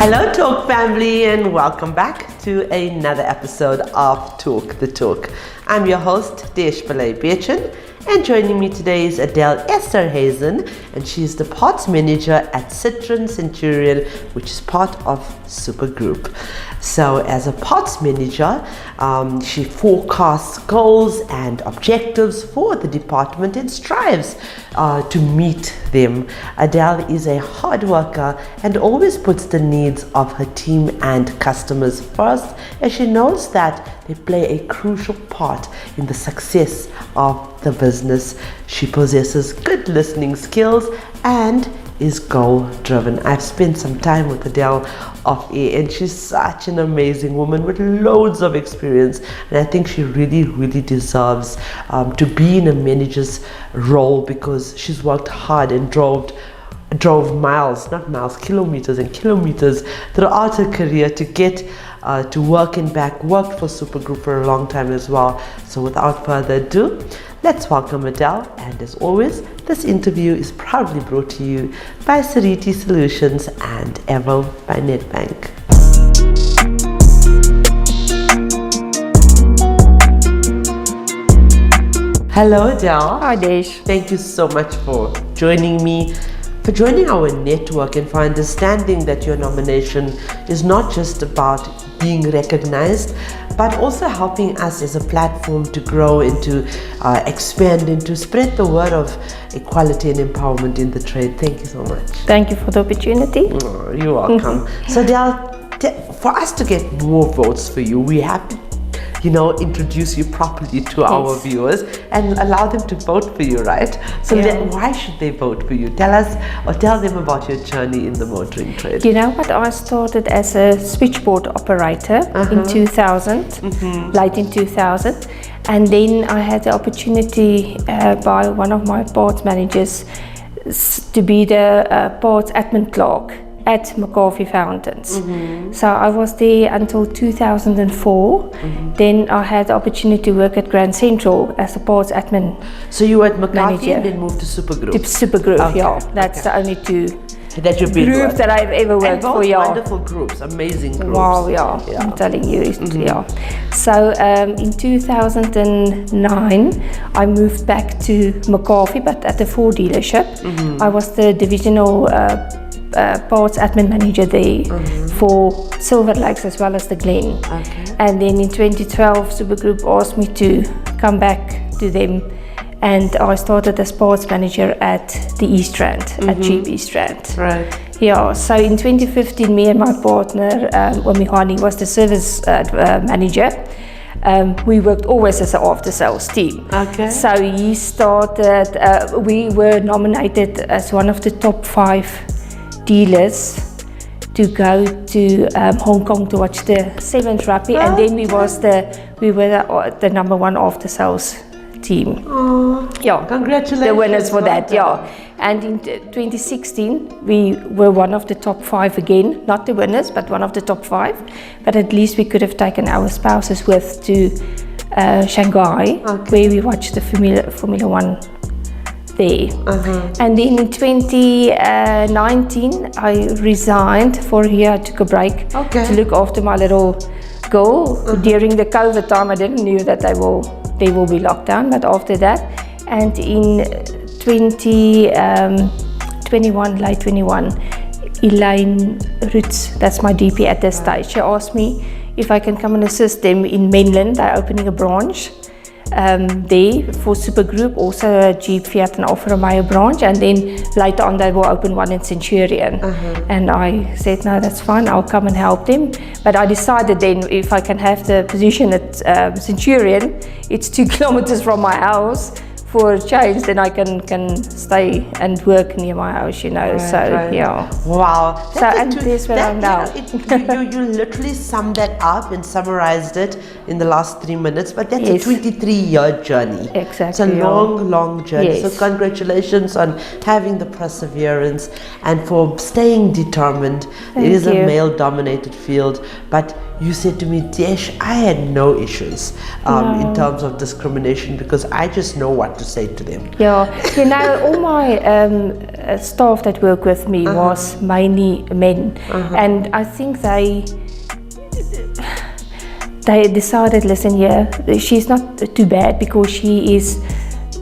Hello Talk family, and welcome back to another episode of Talk the Talk. I'm your host Desh Bechen, and joining me today is Adel Esterhuizen, and she's the parts manager at Citroën Centurion, which is part of Super Group. So as a parts manager, she forecasts goals and objectives for the department and strives to meet them. Adele is a hard worker and always puts the needs of her team and customers first, as she knows that they play a crucial part in the success of the business. She possesses good listening skills and is goal driven. I've spent some time with Adele off air, and she's such an amazing woman with loads of experience, and I think she really deserves to be in a manager's role, because she's worked hard and drove kilometers and kilometers throughout her career to get to work and back. Worked for Super Group for a long time as well. So without further ado, let's welcome Adele. And as always, this interview is proudly brought to you by Sariti Solutions and Evo by Nedbank. Hello Adele. Hi Desh. Thank you so much for joining me, for joining our network, and for understanding that your nomination is not just about being recognized, but also helping us as a platform to grow and to expand and to spread the word of equality and empowerment in the trade. Thank you so much. Thank you for the opportunity. Oh, you're welcome. So Adele, for us to get more votes for you, we have to introduce you properly to our viewers and allow them to vote for you, right? So why should they vote for you? Tell us, or tell them about your journey in the motoring trade. You know what? I started as a switchboard operator in 2000, late in 2000. And then I had the opportunity by one of my parts managers to be the parts admin clerk at McCarthy Fountains. So I was there until 2004. Then I had the opportunity to work at Grand Central as a parts admin. So you were at McCarthy manager. and then moved to Super Group? To Super Group, That's the only two that you've been groups that I've ever worked for. Wonderful groups, amazing groups. Wow, I'm telling you, So in 2009, I moved back to McCarthy, but at the Ford dealership. I was the divisional parts admin manager there for Silver Lakes as well as the Glen. And then in 2012, Super Group asked me to come back to them, and I started as parts manager at the East Strand, at GB Strand. Right. Yeah, so in 2015, me and my partner, Omihani, was the service manager. We worked always as an after-sales team. So he started, we were nominated as one of the top 5 dealers to go to Hong Kong to watch the 7th rugby, and then we were the number 1 after sales team. Congratulations! The winners for that, And in 2016, we were one of the top 5 again, not the winners, but one of the top 5. But at least we could have taken our spouses with to Shanghai, where we watched the Formula 1. There. And then in 2019, I resigned for a year. I took a break to look after my little girl. During the COVID time, I didn't know that they will be locked down, but after that, and in 2021, late 21, Elaine Roots, that's my DP at this stage, she asked me if I can come and assist them in mainland by opening a branch. There for Super Group, also a Jeep, Fiat and Alfa Romeo branch, and then later on they will open one in Centurion. And I said, no, that's fine, I'll come and help them. But I decided then, if I can have the position at Centurion, it's 2 kilometers from my house, for a change, then I can stay and work near my house, Right. Wow. So and this where I'm now. You literally summed that up and summarized it in the last 3 minutes, but that's a 23-year journey. Exactly. It's a long journey. Yes. So congratulations on having the perseverance and for staying determined. It is a male-dominated field, but you said to me, Desh, I had no issues in terms of discrimination because I just know what to say to them. Yeah, all my staff that work with me was mainly men, and I think they decided, listen, she's not too bad because she's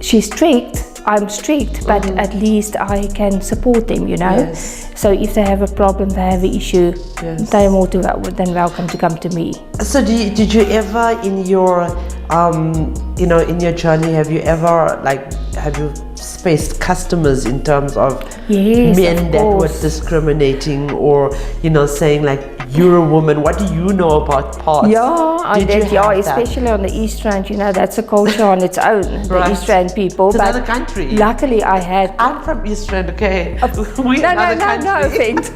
strict. I'm strict, but at least I can support them, Yes. So if they have a problem, they have an issue, they are more than welcome to come to me. So did you ever in your in your journey, have you faced customers in terms of men that were discriminating or saying like, you're a woman, what do you know about parts? Yeah, I did, especially on the East Rand, that's a culture on its own, the East Rand people. It's another country. Luckily I'm from East Rand, okay. No offense.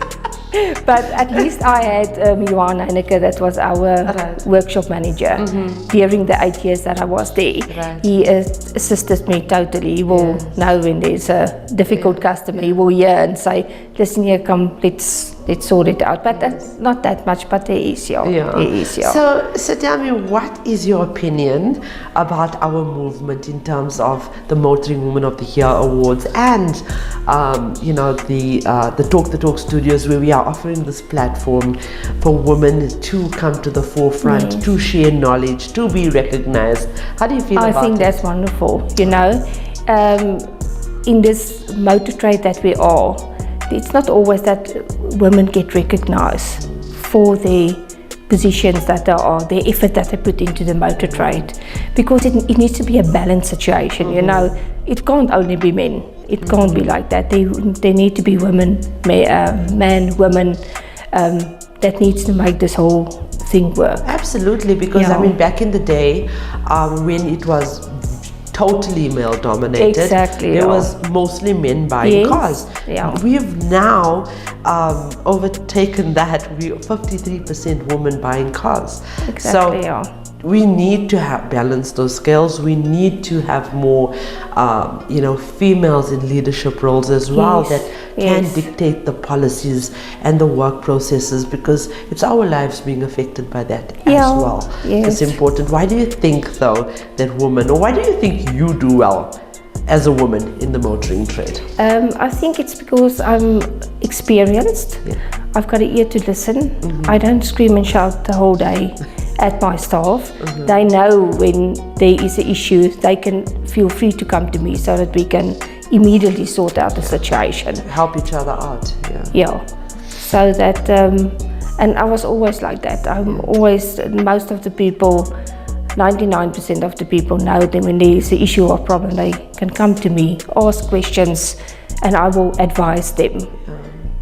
But at least I had Johan Heineke, that was our workshop manager during the 8 years that I was there. Right. He assisted me totally. He will know when there's a difficult customer, he will hear and say, listen here, come, let's sort it out. But that's not that much, but there is, There is, So tell me, what is your opinion about our movement in terms of the Motoring Woman of the Year Awards and the Talk the Talk studios, where we are offering this platform for women to come to the forefront, to share knowledge, to be recognized? How do you feel about it? I think that's wonderful. In this motor trade that we are, it's not always that women get recognized for their positions that they are, the effort that they put into the motor trade, because it needs to be a balanced situation. It can't only be men. It can't be like that. They need to be women, men, women, that needs to make this whole thing work. Absolutely, because back in the day, when it was totally male dominated, there was mostly men buying cars. We've now overtaken that. We're 53% women buying cars. We need to balance those scales. We need to have more females in leadership roles as well, that can dictate the policies and the work processes, because it's our lives being affected by that as well. It's important. Why do you think though that women, or why do you think you do well as a woman in the motoring trade? I think it's because I'm experienced. I've got an ear to listen. I don't scream and shout the whole day at my staff. They know when there is an issue, they can feel free to come to me so that we can immediately sort out the situation. Help each other out. So that, and I was always like that. I'm always, most of the people, 99% of the people know that when there is an issue or problem, they can come to me, ask questions, and I will advise them.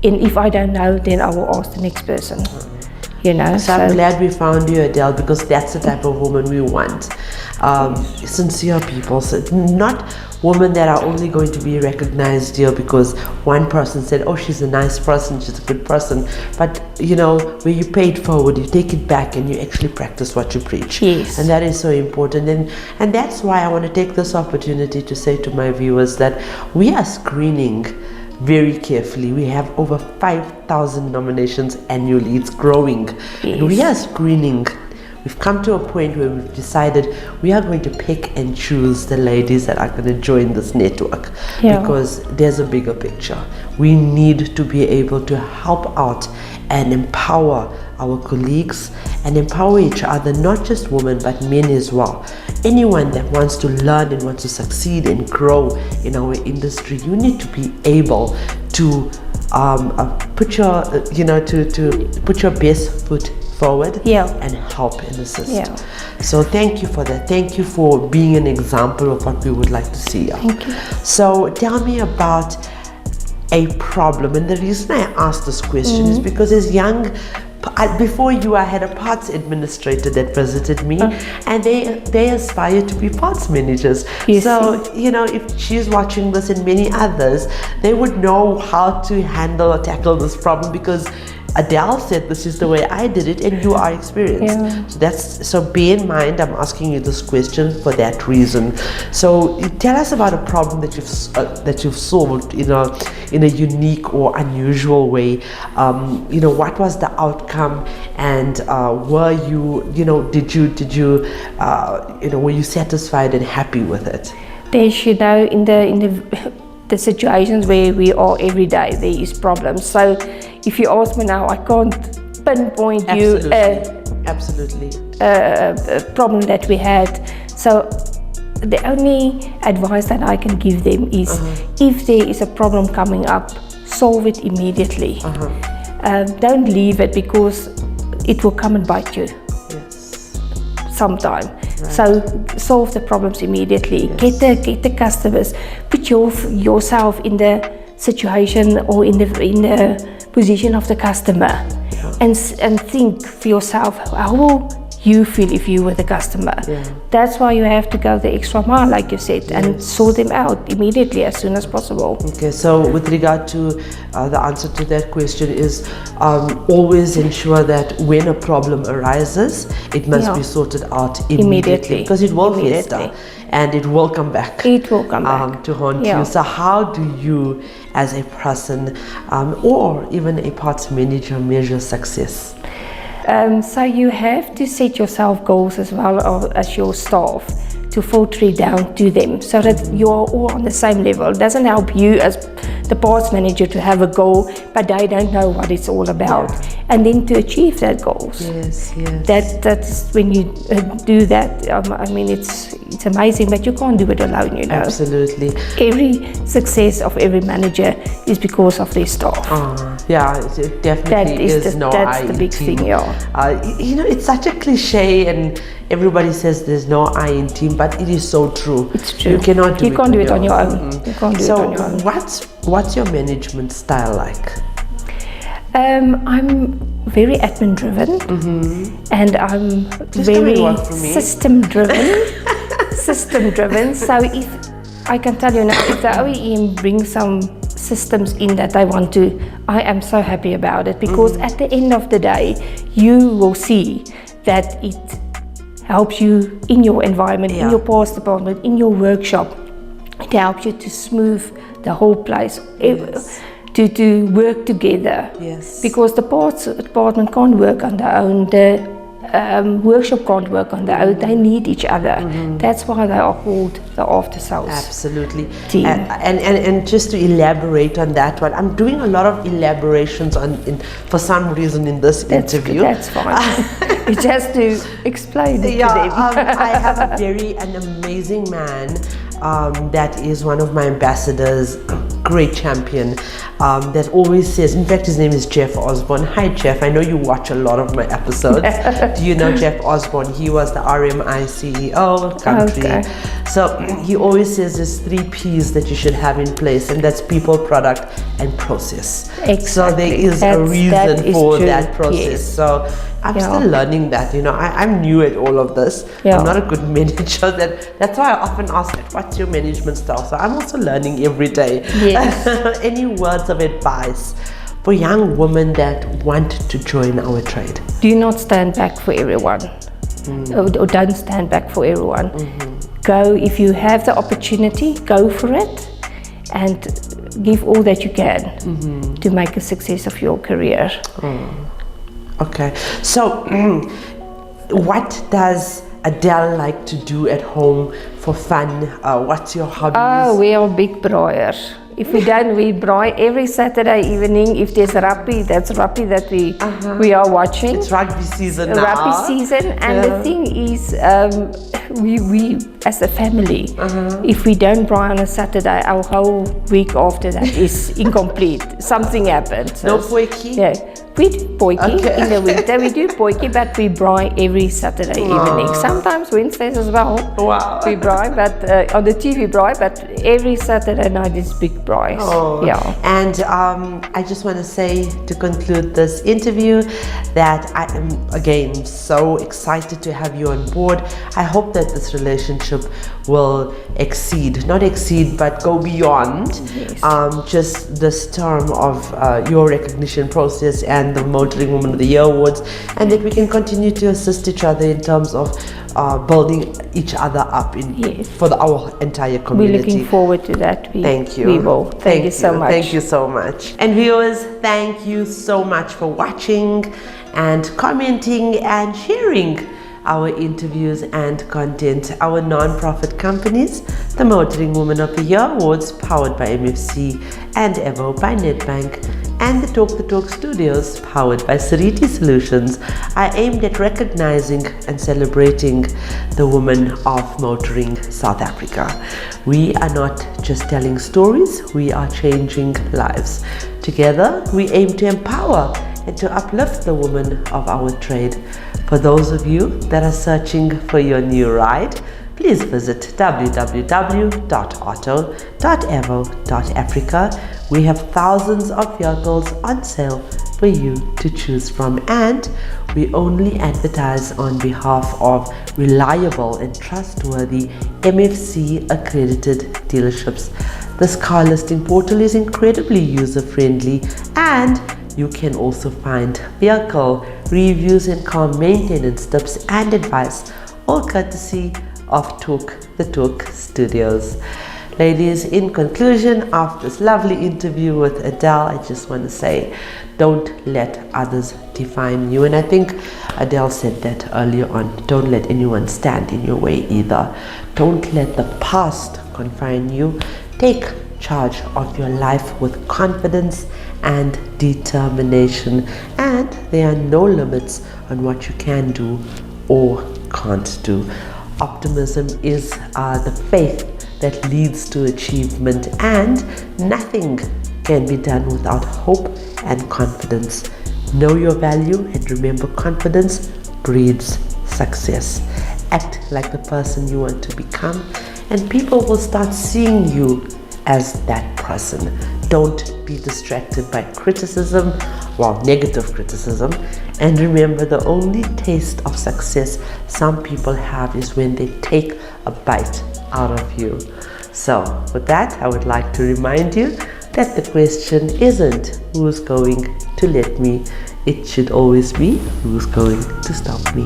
And if I don't know, then I will ask the next person. So I'm glad we found you, Adele, because that's the type of woman we want. Sincere people, so not women that are only going to be recognized here because one person said, oh, she's a nice person, she's a good person. But where you pay it forward, you take it back and you actually practice what you preach. And that is so important. And that's why I want to take this opportunity to say to my viewers that we are screening very carefully. We have over 5,000 nominations annually. It's growing. And we are screening. We've come to a point where we've decided we are going to pick and choose the ladies that are going to join this network, because there's a bigger picture. We need to be able to help out and empower our colleagues and empower each other, not just women but men as well. Anyone that wants to learn and wants to succeed and grow in our industry, you need to be able to put your put your best foot forward and help and assist. So thank you for that. Thank you for being an example of what we would like to see. Thank you. So tell me about a problem, and the reason I asked this question is because before you, I had a parts administrator that visited me, and they aspire to be parts managers. So if she's watching this and many others, they would know how to handle or tackle this problem, because Adele said this is the way I did it, and you are experienced. Yeah. So bear in mind, I'm asking you this question for that reason. So tell us about a problem that you've solved in a unique or unusual way. What was the outcome, and were you satisfied and happy with it? In the situations where we are every day, there is problems. So if you ask me now, I can't pinpoint Absolutely. a problem that we had. So the only advice that I can give them is, if there is a problem coming up, solve it immediately. Don't leave it, because it will come and bite you. Yes. Sometime. So solve the problems immediately. Yes. Get the customers. Put yourself in the situation or in the position of the customer, and think for yourself, how will you feel if you were the customer? That's why you have to go the extra mile, like you said, and sort them out immediately as soon as possible. Okay, so with regard to the answer to that question is always ensure that when a problem arises, it must be sorted out immediately, because it will fester and it will come back. It will come back to haunt you. So how do you, as a person or even a parts manager, measure success? So you have to set yourself goals as well as your staff, to filter it down to them, so that you're all on the same level. It doesn't help you as the parts manager to have a goal, but they don't know what it's all about, and then to achieve that goals. Yes. That's when you do that. I mean, it's amazing, but you can't do it alone. Absolutely. Every success of every manager is because of their staff. It definitely is. That's the big thing. It's such a cliche, and everybody says there's no I in team, but it is so true. It's true. You cannot do it on your own. You can't do it on your own. What's your management style like? I'm very admin driven, and I'm very system driven. So if I can tell you now, if the OEM brings some systems in that I want to, I am so happy about it, because at the end of the day, you will see that it helps you in your environment, in your parts department, in your workshop. It helps you to smooth the whole place, to work together. Yes. Because the parts department can't work on their own, the workshop can't work on their own. They need each other. That's why they are called the after sales. Absolutely. Team. And just to elaborate on that one, I'm doing a lot of elaborations for some reason in this interview. That's fine. It's just to explain it to them. I have an amazing man that is one of my ambassadors, great champion, that always says, in fact his name is Jeff Osborne. Hi Jeff, I know you watch a lot of my episodes. Do you know Jeff Osborne? He was the RMI CEO country. Okay. So he always says there's 3 P's that you should have in place, and that's people, product and process. Exactly. So there is a reason for that process. Yes. So I'm still learning that, I'm new at all of this. I'm not a good manager. That's why I often ask, what's your management style? So I'm also learning every day. Yes. Any words of advice for young women that want to join our trade? Do not stand back for everyone. Or don't stand back for everyone. Go, if you have the opportunity, go for it, and give all that you can to make a success of your career. Okay, so what does Adele like to do at home for fun? What's your hobbies? We are big braaiers. If we don't, we braai every Saturday evening. If there's rugby, that's rugby that we are watching. It's rugby season now. Rugby season, and the thing is, we as a family, if we don't braai on a Saturday, our whole week after that is incomplete. Something happened. So, no potjie? Yeah. We do potjie in the winter. We do potjie, but we braai every Saturday evening. Sometimes Wednesdays as well. Wow. We braai, but on the TV braai, but every Saturday night is big braai. And I just want to say, to conclude this interview, that I am again so excited to have you on board. I hope that this relationship will not exceed, but go beyond just this term of your recognition process and and the Motoring Woman of the Year awards, and that we can continue to assist each other in terms of building each other up for our entire community. We're looking forward to that. Thank you. We will. Thank you so much. Thank you so much. And viewers, thank you so much for watching and commenting and sharing our interviews and content. Our non-profit companies, the Motoring Woman of the Year Awards, powered by MFC, and Evo by Nedbank, and the Talk the Talk Studios, powered by Sariti Solutions, are aimed at recognizing and celebrating the women of motoring South Africa. We are not just telling stories, we are changing lives. Together, we aim to empower and to uplift the women of our trade. For those of you that are searching for your new ride, please visit www.auto.evo.africa. We have thousands of vehicles on sale for you to choose from, and we only advertise on behalf of reliable and trustworthy MFC accredited dealerships. This car listing portal is incredibly user-friendly, and you can also find vehicle reviews and car maintenance tips and advice, all courtesy of Talk the Talk Studios. Ladies, in conclusion of this lovely interview with Adele, I just want to say, don't let others define you. And I think Adele said that earlier on. Don't let anyone stand in your way either. Don't let the past confine you. Take charge of your life with confidence and determination, and there are no limits on what you can do or can't do. Optimism is the faith that leads to achievement, and nothing can be done without hope and confidence. Know your value, and remember, confidence breeds success. Act like the person you want to become, and people will start seeing you as that person. Don't be distracted by criticism, negative criticism. And remember, the only taste of success some people have is when they take a bite out of you. So with that, I would like to remind you that the question isn't who's going to let me. It should always be who's going to stop me.